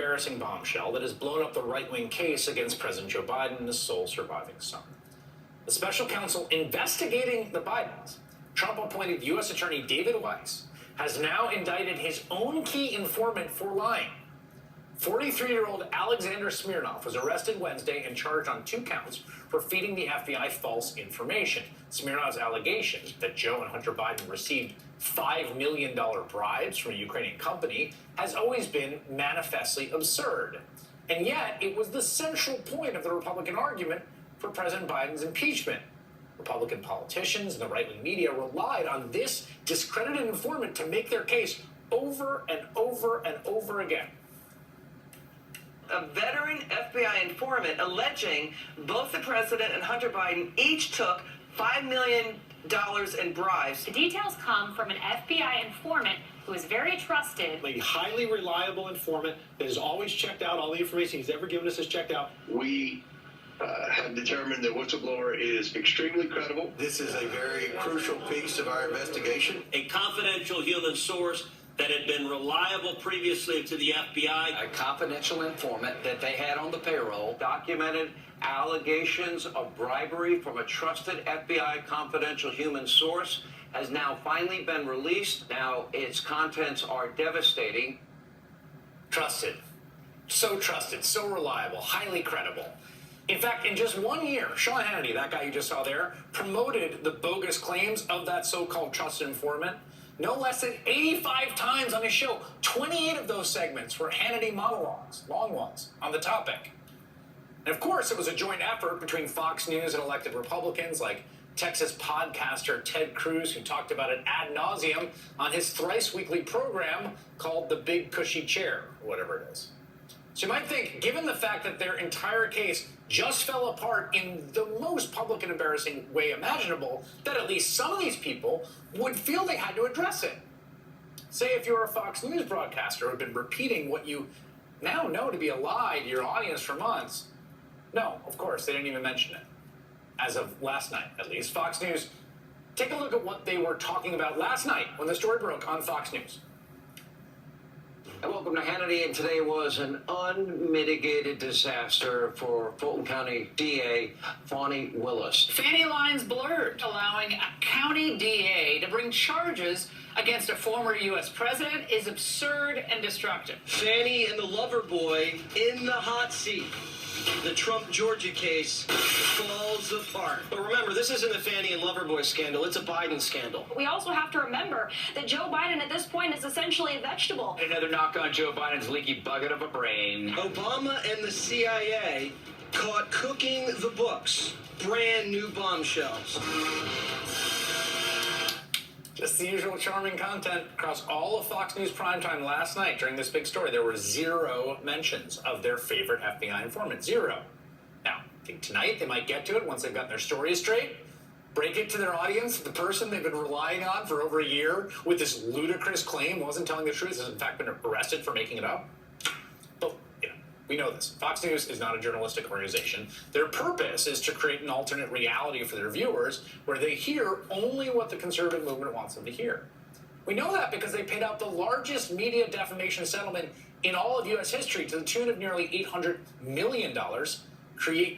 embarrassing bombshell that has blown up the right-wing case against President Joe Biden and his sole surviving son. The special counsel investigating the Bidens, Trump-appointed U.S. Attorney David Weiss, has now indicted his own key informant for lying. 43-year-old Alexander Smirnov was arrested Wednesday and charged on 2 counts for feeding the FBI false information. Smirnov's allegations that Joe and Hunter Biden received $5 million bribes from a Ukrainian company has always been manifestly absurd. And yet, it was the central point of the Republican argument for President Biden's impeachment. Republican politicians and the right-wing media relied on this discredited informant to make their case over and over and over again. A veteran FBI informant alleging both the president and Hunter Biden each took $5 million in bribes. The details come from an FBI informant who is very trusted. A highly reliable informant that has always checked out all the information he's ever given us is checked out. We have determined that whistleblower is extremely credible. This is a very crucial piece of our investigation. A confidential human source that had been reliable previously to the FBI. A confidential informant that they had on the payroll documented allegations of bribery from a trusted FBI confidential human source has now finally been released. Now its contents are devastating. Trusted, so reliable, highly credible. In fact, in just 1 year, Sean Hannity, that guy you just saw there, promoted the bogus claims of that so-called trusted informant no less than 85 times on his show. 28 of those segments were Hannity monologues, long ones, on the topic. And of course, it was a joint effort between Fox News and elected Republicans like Texas podcaster Ted Cruz, who talked about it ad nauseum on his thrice-weekly program called The Big Cushy Chair, or whatever it is. So you might think, given the fact that their entire case just fell apart in the most public and embarrassing way imaginable, that at least some of these people would feel they had to address it. Say if you're a Fox News broadcaster who had been repeating what you now know to be a lie to your audience for months. No, of course, they didn't even mention it. As of last night, at least. Fox News, take a look at what they were talking about last night when the story broke on Fox News. And welcome to Hannity, and today was an unmitigated disaster for Fulton County DA Fani Willis. Fanny lines blurred, allowing a county DA to bring charges against a former U.S. president is absurd and destructive. Fanny and the lover boy in the hot seat. The Trump Georgia case falls apart. But remember, this isn't the Fanny and Loverboy scandal. It's a Biden scandal. We also have to remember that Joe Biden at this point is essentially a vegetable. Another knock on Joe Biden's leaky bucket of a brain. Obama and the CIA caught cooking the books. Brand new bombshells. Just the usual charming content across all of Fox News primetime last night during this big story. There were 0 mentions of their favorite FBI informant. 0. Now, I think tonight they might get to it once they've gotten their stories straight. Break it to their audience. The person they've been relying on for over a year with this ludicrous claim wasn't telling the truth, has in fact been arrested for making it up. But, we know this. Fox News is not a journalistic organization. Their purpose is to create an alternate reality for their viewers where they hear only what the conservative movement wants them to hear. We know that because they paid out the largest media defamation settlement in all of U.S. history to the tune of nearly $800 million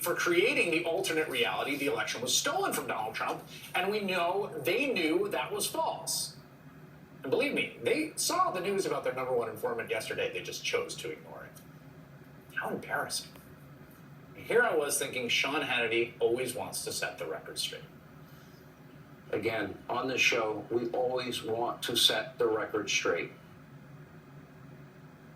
for creating the alternate reality the election was stolen from Donald Trump, and we know they knew that was false. And believe me, they saw the news about their number one informant yesterday. They just chose to ignore it. How embarrassing. Here I was thinking Sean Hannity always wants to set the record straight. Again, on this show, we always want to set the record straight.